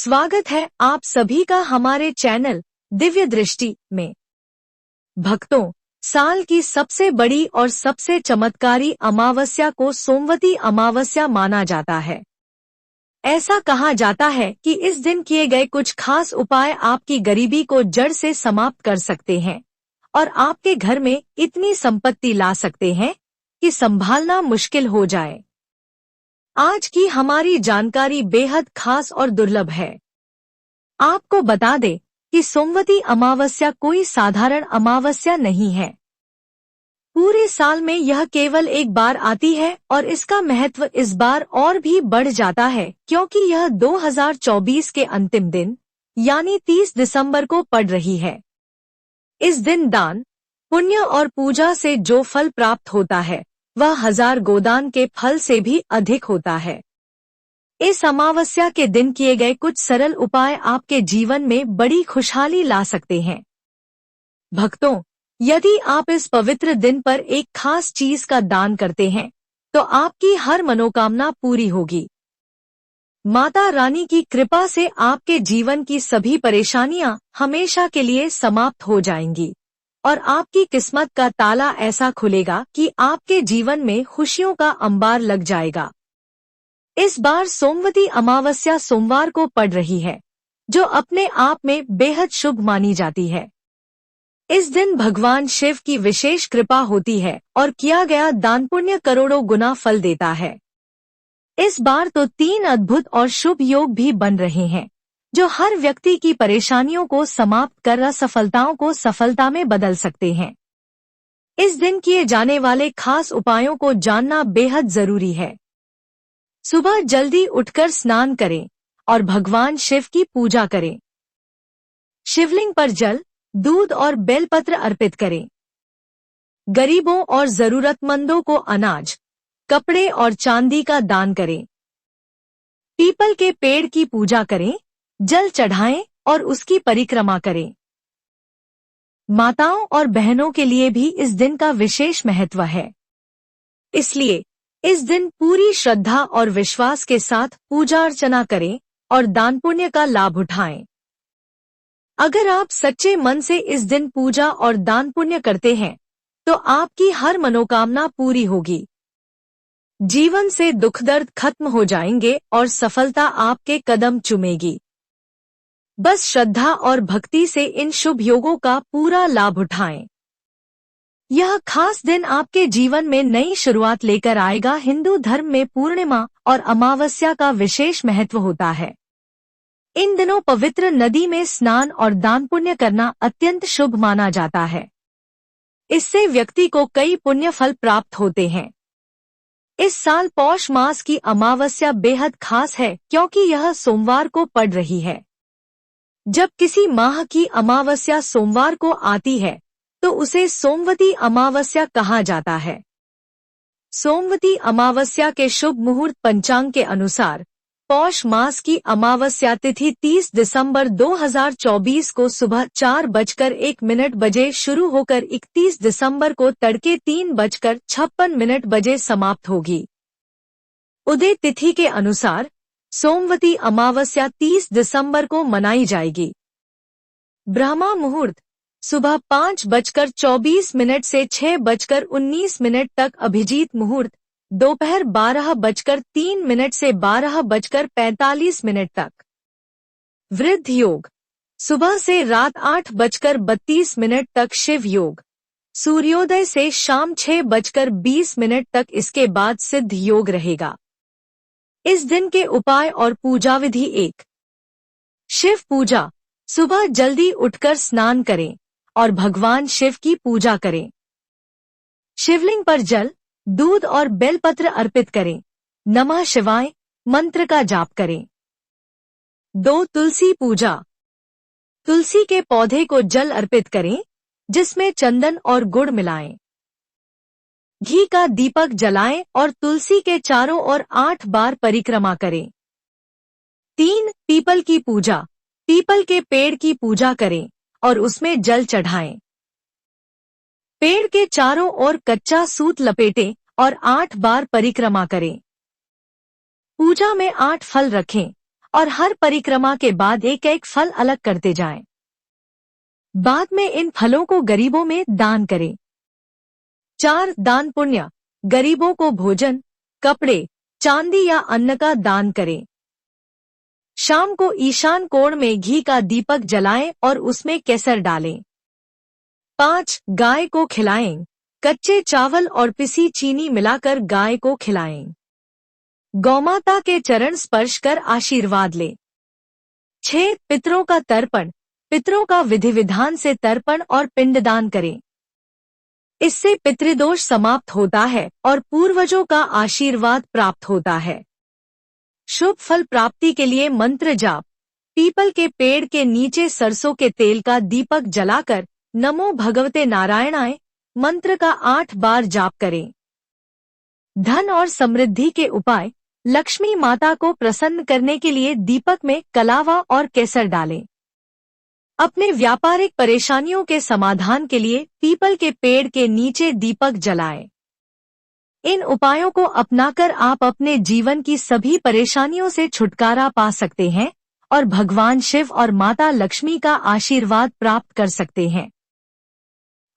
स्वागत है आप सभी का हमारे चैनल दिव्य दृष्टि में। भक्तों, साल की सबसे बड़ी और सबसे चमत्कारी अमावस्या को सोमवती अमावस्या माना जाता है। ऐसा कहा जाता है कि इस दिन किए गए कुछ खास उपाय आपकी गरीबी को जड़ से समाप्त कर सकते हैं और आपके घर में इतनी संपत्ति ला सकते हैं कि संभालना मुश्किल हो जाए। आज की हमारी जानकारी बेहद खास और दुर्लभ है। आपको बता दें कि सोमवती अमावस्या कोई साधारण अमावस्या नहीं है। पूरे साल में यह केवल एक बार आती है और इसका महत्व इस बार और भी बढ़ जाता है क्योंकि यह 2024 के अंतिम दिन यानी 30 दिसंबर को पड़ रही है। इस दिन दान, पुण्य और पूजा से जो फल प्राप्त होता है वह 1000 गोदान के फल से भी अधिक होता है। इस अमावस्या के दिन किए गए कुछ सरल उपाय आपके जीवन में बड़ी खुशहाली ला सकते हैं। भक्तों, यदि आप इस पवित्र दिन पर एक खास चीज का दान करते हैं तो आपकी हर मनोकामना पूरी होगी। माता रानी की कृपा से आपके जीवन की सभी परेशानियां हमेशा के लिए समाप्त हो जाएंगी और आपकी किस्मत का ताला ऐसा खुलेगा कि आपके जीवन में खुशियों का अंबार लग जाएगा। इस बार सोमवती अमावस्या सोमवार को पड़ रही है, जो अपने आप में बेहद शुभ मानी जाती है। इस दिन भगवान शिव की विशेष कृपा होती है और किया गया दान पुण्य करोड़ों गुना फल देता है। इस बार तो 3 अद्भुत और शुभ योग भी बन रहे हैं, जो हर व्यक्ति की परेशानियों को समाप्त कर असफलताओं को सफलता में बदल सकते हैं। इस दिन किए जाने वाले खास उपायों को जानना बेहद जरूरी है। सुबह जल्दी उठकर स्नान करें और भगवान शिव की पूजा करें। शिवलिंग पर जल, दूध और बेलपत्र अर्पित करें। गरीबों और जरूरतमंदों को अनाज, कपड़े और चांदी का दान करें। पीपल के पेड़ की पूजा करें, जल चढ़ाएं और उसकी परिक्रमा करें। माताओं और बहनों के लिए भी इस दिन का विशेष महत्व है, इसलिए इस दिन पूरी श्रद्धा और विश्वास के साथ पूजा अर्चना करें और दान पुण्य का लाभ उठाएं। अगर आप सच्चे मन से इस दिन पूजा और दान पुण्य करते हैं तो आपकी हर मनोकामना पूरी होगी। जीवन से दुख दर्द खत्म हो जाएंगे और सफलता आपके कदम चूमेगी। बस श्रद्धा और भक्ति से इन शुभ योगों का पूरा लाभ उठाएं। यह खास दिन आपके जीवन में नई शुरुआत लेकर आएगा। हिंदू धर्म में पूर्णिमा और अमावस्या का विशेष महत्व होता है। इन दिनों पवित्र नदी में स्नान और दान पुण्य करना अत्यंत शुभ माना जाता है। इससे व्यक्ति को कई पुण्य फल प्राप्त होते हैं। इस साल पौष मास की अमावस्या बेहद खास है क्योंकि यह सोमवार को पड़ रही है। जब किसी माह की अमावस्या सोमवार को आती है तो उसे सोमवती अमावस्या कहा जाता है। सोमवती अमावस्या के शुभ मुहूर्त पंचांग के अनुसार पौष मास की अमावस्या तिथि 30 दिसंबर 2024 को सुबह 4:01 बजे शुरू होकर 31 दिसंबर को तड़के 3:56 बजे समाप्त होगी। उदय तिथि के अनुसार सोमवती अमावस्या 30 दिसंबर को मनाई जाएगी। ब्रह्मा मुहूर्त सुबह 5:24 से 6:19 तक। अभिजीत मुहूर्त दोपहर 12:03 से 12:45 तक। वृद्ध योग सुबह से रात 8:32 तक। शिव योग सूर्योदय से शाम 6:20 तक। इसके बाद सिद्ध योग रहेगा। इस दिन के उपाय और पूजा विधि 1। शिव पूजा सुबह जल्दी उठकर स्नान करें और भगवान शिव की पूजा करें। शिवलिंग पर जल, दूध और बेलपत्र अर्पित करें। नमः शिवाय मंत्र का जाप करें। 2. तुलसी पूजा तुलसी के पौधे को जल अर्पित करें जिसमें चंदन और गुड़ मिलाएं। घी का दीपक जलाएं और तुलसी के चारों ओर 8 बार परिक्रमा करें। 3. पीपल की पूजा पीपल के पेड़ की पूजा करें और उसमें जल चढ़ाएं। पेड़ के चारों ओर कच्चा सूत लपेटें और 8 बार परिक्रमा करें। पूजा में 8 फल रखें और हर परिक्रमा के बाद एक एक फल अलग करते जाएं। बाद में इन फलों को गरीबों में दान करें। 4. दान पुण्य। गरीबों को भोजन, कपड़े, चांदी या अन्न का दान करें। शाम को ईशान कोण में घी का दीपक जलाएं और उसमें केसर डालें। 5. गाय को खिलाएं। कच्चे चावल और पिसी चीनी मिलाकर गाय को खिलाएं। गौमाता के चरण स्पर्श कर आशीर्वाद लें। 6. पितरों का तर्पण। पितरों का विधि विधान से तर्पण और पिंडदान करें। इससे पितृदोष समाप्त होता है और पूर्वजों का आशीर्वाद प्राप्त होता है। शुभ फल प्राप्ति के लिए मंत्र जाप। पीपल के पेड़ के नीचे सरसों के तेल का दीपक जलाकर नमो भगवते नारायणाय मंत्र का 8 बार जाप करें। धन और समृद्धि के उपाय। लक्ष्मी माता को प्रसन्न करने के लिए दीपक में कलावा और केसर डालें। अपने व्यापारिक परेशानियों के समाधान के लिए पीपल के पेड़ के नीचे दीपक जलाएं। इन उपायों को अपनाकर आप अपने जीवन की सभी परेशानियों से छुटकारा पा सकते हैं और भगवान शिव और माता लक्ष्मी का आशीर्वाद प्राप्त कर सकते हैं।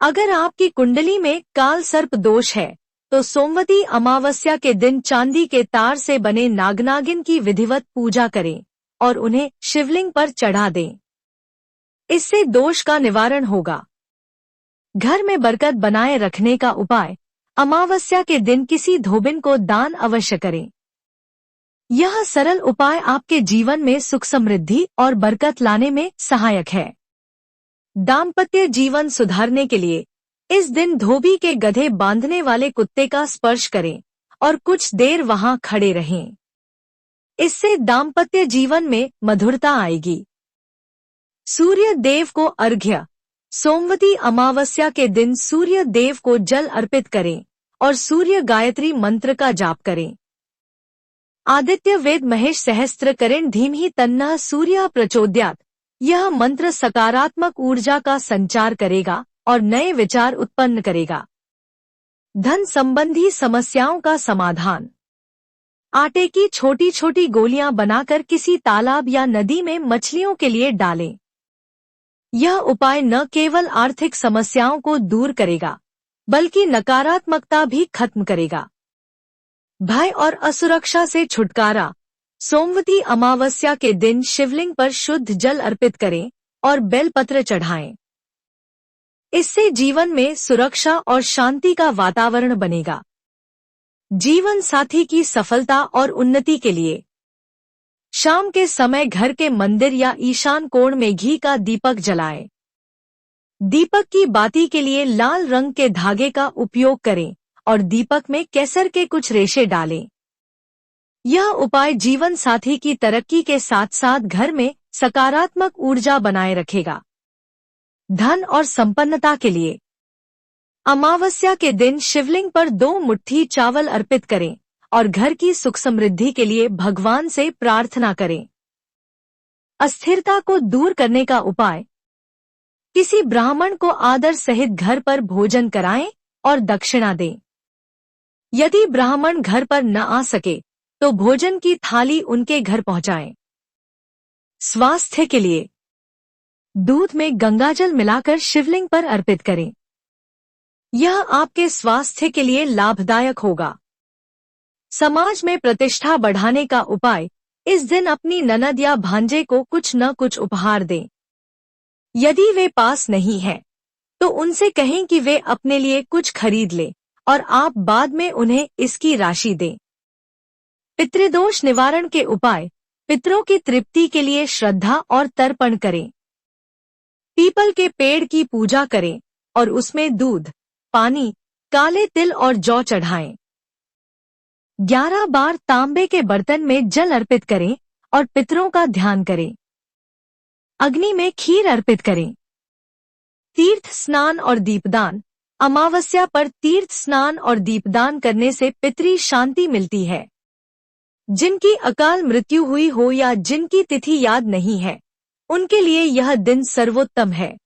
अगर आपकी कुंडली में काल सर्प दोष है तो सोमवती अमावस्या के दिन चांदी के तार से बने नागनागिन की विधिवत पूजा करें और उन्हें शिवलिंग पर चढ़ा दें। इससे दोष का निवारण होगा। घर में बरकत बनाए रखने का उपाय। अमावस्या के दिन किसी धोबिन को दान अवश्य करें। यह सरल उपाय आपके जीवन में सुख समृद्धि और बरकत लाने में सहायक है। दाम्पत्य जीवन सुधारने के लिए इस दिन धोबी के गधे बांधने वाले कुत्ते का स्पर्श करें और कुछ देर वहां खड़े रहें। इससे दाम्पत्य जीवन में मधुरता आएगी। सूर्य देव को अर्घ्य। सोमवती अमावस्या के दिन सूर्य देव को जल अर्पित करें और सूर्य गायत्री मंत्र का जाप करें। आदित्य वेद महेश सहस्त्र करें धीमहि तन्नः सूर्य प्रचोदयात्। यह मंत्र सकारात्मक ऊर्जा का संचार करेगा और नए विचार उत्पन्न करेगा। धन संबंधी समस्याओं का समाधान। आटे की छोटी छोटी गोलियां बनाकर किसी तालाब या नदी में मछलियों के लिए डालें। यह उपाय न केवल आर्थिक समस्याओं को दूर करेगा बल्कि नकारात्मकता भी खत्म करेगा। भय और असुरक्षा से छुटकारा। सोमवती अमावस्या के दिन शिवलिंग पर शुद्ध जल अर्पित करें और बेलपत्र चढ़ाएं। इससे जीवन में सुरक्षा और शांति का वातावरण बनेगा। जीवन साथी की सफलता और उन्नति के लिए शाम के समय घर के मंदिर या ईशान कोण में घी का दीपक जलाएं। दीपक की बाती के लिए लाल रंग के धागे का उपयोग करें और दीपक में केसर के कुछ रेशे डालें। यह उपाय जीवन साथी की तरक्की के साथ साथ घर में सकारात्मक ऊर्जा बनाए रखेगा। धन और संपन्नता के लिए अमावस्या के दिन शिवलिंग पर 2 मुट्ठी चावल अर्पित करें और घर की सुख समृद्धि के लिए भगवान से प्रार्थना करें। अस्थिरता को दूर करने का उपाय। किसी ब्राह्मण को आदर सहित घर पर भोजन कराएं और दक्षिणा दें। यदि ब्राह्मण घर पर न आ सके तो भोजन की थाली उनके घर पहुंचाएं। स्वास्थ्य के लिए दूध में गंगाजल मिलाकर शिवलिंग पर अर्पित करें। यह आपके स्वास्थ्य के लिए लाभदायक होगा। समाज में प्रतिष्ठा बढ़ाने का उपाय। इस दिन अपनी ननद या भांजे को कुछ न कुछ उपहार दें। यदि वे पास नहीं हैं, तो उनसे कहें कि वे अपने लिए कुछ खरीद लें और आप बाद में उन्हें इसकी राशि दें। पितृदोष निवारण के उपाय। पितरों की तृप्ति के लिए श्रद्धा और तर्पण करें। पीपल के पेड़ की पूजा करें और उसमें दूध, पानी, काले तिल और जौ चढ़ाएं। 11 बार तांबे के बर्तन में जल अर्पित करें और पितरों का ध्यान करें। अग्नि में खीर अर्पित करें। तीर्थ स्नान और दीपदान। अमावस्या पर तीर्थ स्नान और दीपदान करने से पितरी शांति मिलती है। जिनकी अकाल मृत्यु हुई हो या जिनकी तिथि याद नहीं है, उनके लिए यह दिन सर्वोत्तम है।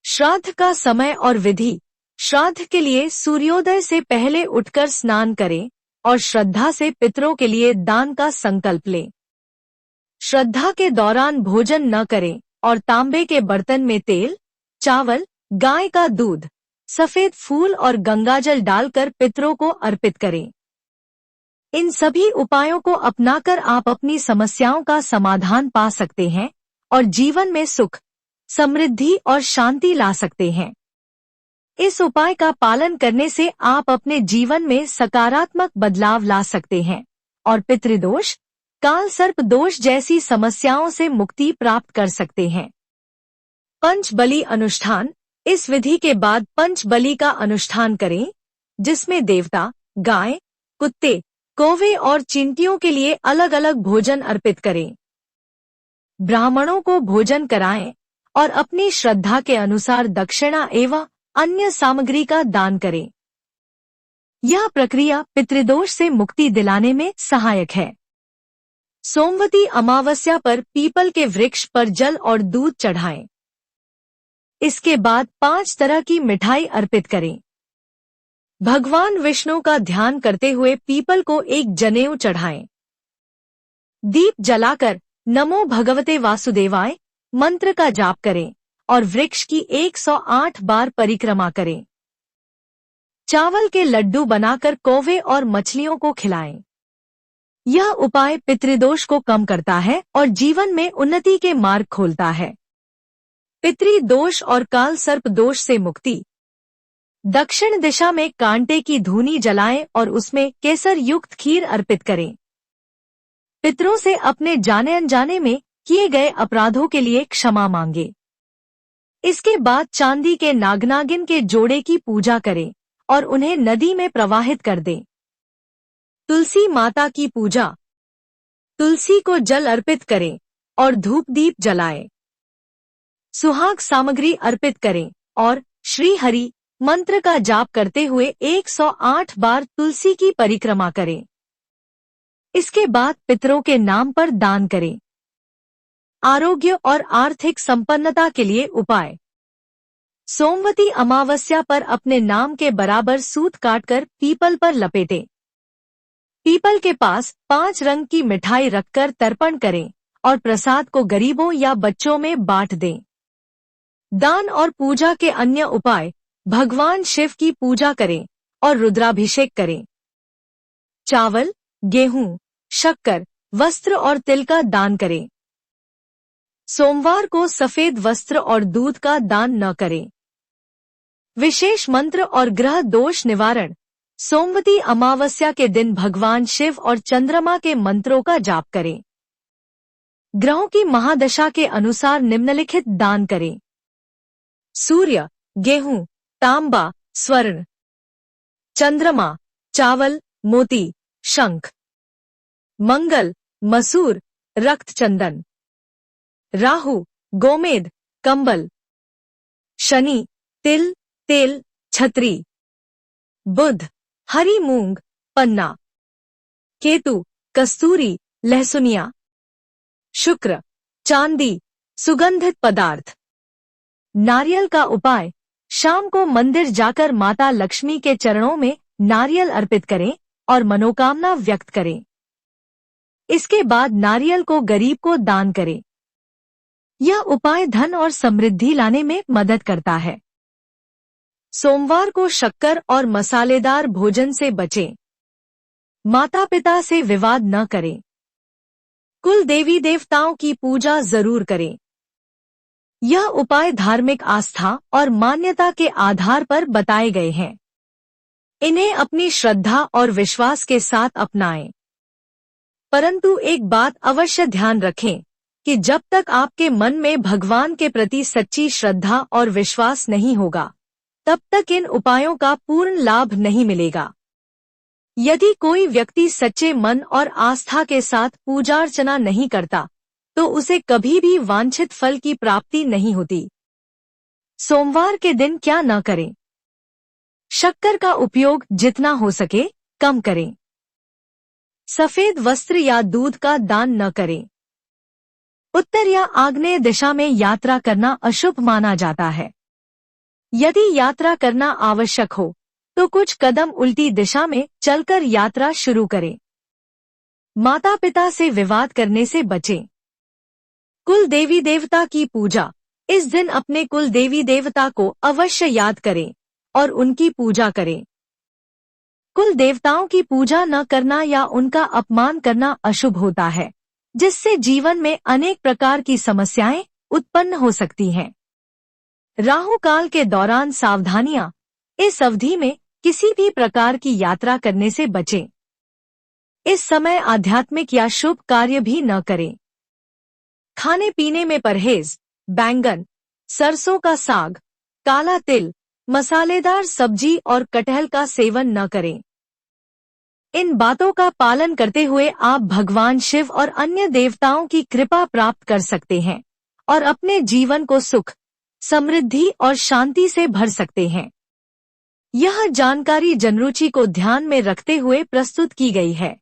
श्राद्ध का समय और विधि। श्राद्ध के लिए सूर्योदय से पहले उठकर स्नान करें और श्रद्धा से पितरों के लिए दान का संकल्प लें। श्रद्धा के दौरान भोजन न करें और तांबे के बर्तन में तेल, चावल, गाय का दूध, सफेद फूल और गंगाजल डालकर पितरों को अर्पित करें। इन सभी उपायों को अपनाकर आप अपनी समस्याओं का समाधान पा सकते हैं और जीवन में सुख, समृद्धि और शांति ला सकते हैं। इस उपाय का पालन करने से आप अपने जीवन में सकारात्मक बदलाव ला सकते हैं और पितृदोष, काल सर्प दोष जैसी समस्याओं से मुक्ति प्राप्त कर सकते हैं। पंचबली अनुष्ठान। इस विधि के बाद पंचबली का अनुष्ठान करें, जिसमें देवता, गाय, कुत्ते, कौवे और चींटियों के लिए अलग अलग भोजन अर्पित करें। ब्राह्मणों को भोजन कराएं और अपनी श्रद्धा के अनुसार दक्षिणा एवं अन्य सामग्री का दान करें। यह प्रक्रिया पितृदोष से मुक्ति दिलाने में सहायक है। सोमवती अमावस्या पर पीपल के वृक्ष पर जल और दूध चढ़ाएं। इसके बाद 5 तरह की मिठाई अर्पित करें। भगवान विष्णु का ध्यान करते हुए पीपल को एक जनेऊ चढ़ाएं। दीप जलाकर नमो भगवते वासुदेवाय मंत्र का जाप करें और वृक्ष की 108 बार परिक्रमा करें। चावल के लड्डू बनाकर कौवे और मछलियों को खिलाएं। यह उपाय पितृदोष को कम करता है और जीवन में उन्नति के मार्ग खोलता है। पितृदोष और काल सर्प दोष से मुक्ति। दक्षिण दिशा में कांटे की धूनी जलाएं और उसमें केसर युक्त खीर अर्पित करें। पितरों से अपने जाने अनजाने में किए गए अपराधों के लिए क्षमा मांगे। इसके बाद चांदी के नागनागिन के जोड़े की पूजा करें और उन्हें नदी में प्रवाहित कर दें। तुलसी माता की पूजा। तुलसी को जल अर्पित करें और धूप दीप जलाएं। सुहाग सामग्री अर्पित करें और श्री हरि मंत्र का जाप करते हुए 108 बार तुलसी की परिक्रमा करें। इसके बाद पितरों के नाम पर दान करें। आरोग्य और आर्थिक संपन्नता के लिए उपाय। सोमवती अमावस्या पर अपने नाम के बराबर सूत काटकर पीपल पर लपेटें। पीपल के पास 5 रंग की मिठाई रखकर तर्पण करें और प्रसाद को गरीबों या बच्चों में बांट दें। दान और पूजा के अन्य उपाय। भगवान शिव की पूजा करें और रुद्राभिषेक करें। चावल, गेहूं, शक्कर, वस्त्र और तिल का दान करें। सोमवार को सफेद वस्त्र और दूध का दान न करें। विशेष मंत्र और ग्रह दोष निवारण। सोमवती अमावस्या के दिन भगवान शिव और चंद्रमा के मंत्रों का जाप करें। ग्रहों की महादशा के अनुसार निम्नलिखित दान करें। सूर्य, गेहूं, तांबा, स्वर्ण। चंद्रमा, चावल, मोती, शंख। मंगल, मसूर, रक्त चंदन। राहु, गोमेद, कंबल। शनि, तिल, तेल, छतरी। बुध, हरी मूंग, पन्ना। केतु, कस्तूरी, लहसुनिया। शुक्र, चांदी, सुगंधित पदार्थ। नारियल का उपाय। शाम को मंदिर जाकर माता लक्ष्मी के चरणों में नारियल अर्पित करें और मनोकामना व्यक्त करें। इसके बाद नारियल को गरीब को दान करें। यह उपाय धन और समृद्धि लाने में मदद करता है। सोमवार को शक्कर और मसालेदार भोजन से बचें। माता पिता से विवाद न करें। कुल देवी देवताओं की पूजा जरूर करें। यह उपाय धार्मिक आस्था और मान्यता के आधार पर बताए गए हैं। इन्हें अपनी श्रद्धा और विश्वास के साथ अपनाएं। परंतु एक बात अवश्य ध्यान रखें कि जब तक आपके मन में भगवान के प्रति सच्ची श्रद्धा और विश्वास नहीं होगा, तब तक इन उपायों का पूर्ण लाभ नहीं मिलेगा। यदि कोई व्यक्ति सच्चे मन और आस्था के साथ पूजा अर्चना नहीं करता, तो उसे कभी भी वांछित फल की प्राप्ति नहीं होती। सोमवार के दिन क्या न करें? शक्कर का उपयोग जितना हो सके कम करें। सफेद वस्त्र या दूध का दान न करें। उत्तर या आग्नेय दिशा में यात्रा करना अशुभ माना जाता है। यदि यात्रा करना आवश्यक हो, तो कुछ कदम उल्टी दिशा में चलकर यात्रा शुरू करें। माता पिता से विवाद करने से बचें। कुल देवी देवता की पूजा। इस दिन अपने कुल देवी देवता को अवश्य याद करें और उनकी पूजा करें। कुल देवताओं की पूजा न करना या उनका अपमान करना अशुभ होता है, जिससे जीवन में अनेक प्रकार की समस्याएं उत्पन्न हो सकती हैं। राहु काल के दौरान सावधानियां। इस अवधि में किसी भी प्रकार की यात्रा करने से बचें। इस समय आध्यात्मिक या शुभ कार्य भी न करें। खाने पीने में परहेज। बैंगन, सरसों का साग, काला तिल, मसालेदार सब्जी और कटहल का सेवन न करें। इन बातों का पालन करते हुए आप भगवान शिव और अन्य देवताओं की कृपा प्राप्त कर सकते हैं और अपने जीवन को सुख, समृद्धि और शांति से भर सकते हैं। यह जानकारी जनरुचि को ध्यान में रखते हुए प्रस्तुत की गई है।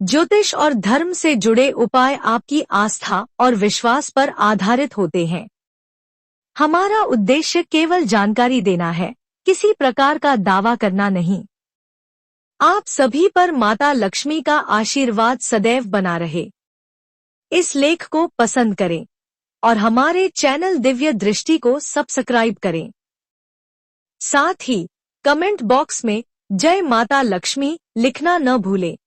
ज्योतिष और धर्म से जुड़े उपाय आपकी आस्था और विश्वास पर आधारित होते हैं। हमारा उद्देश्य केवल जानकारी देना है, किसी प्रकार का दावा करना नहीं। आप सभी पर माता लक्ष्मी का आशीर्वाद सदैव बना रहे। इस लेख को पसंद करें और हमारे चैनल दिव्य दृष्टि को सब्सक्राइब करें। साथ ही कमेंट बॉक्स में जय माता लक्ष्मी लिखना न भूलें।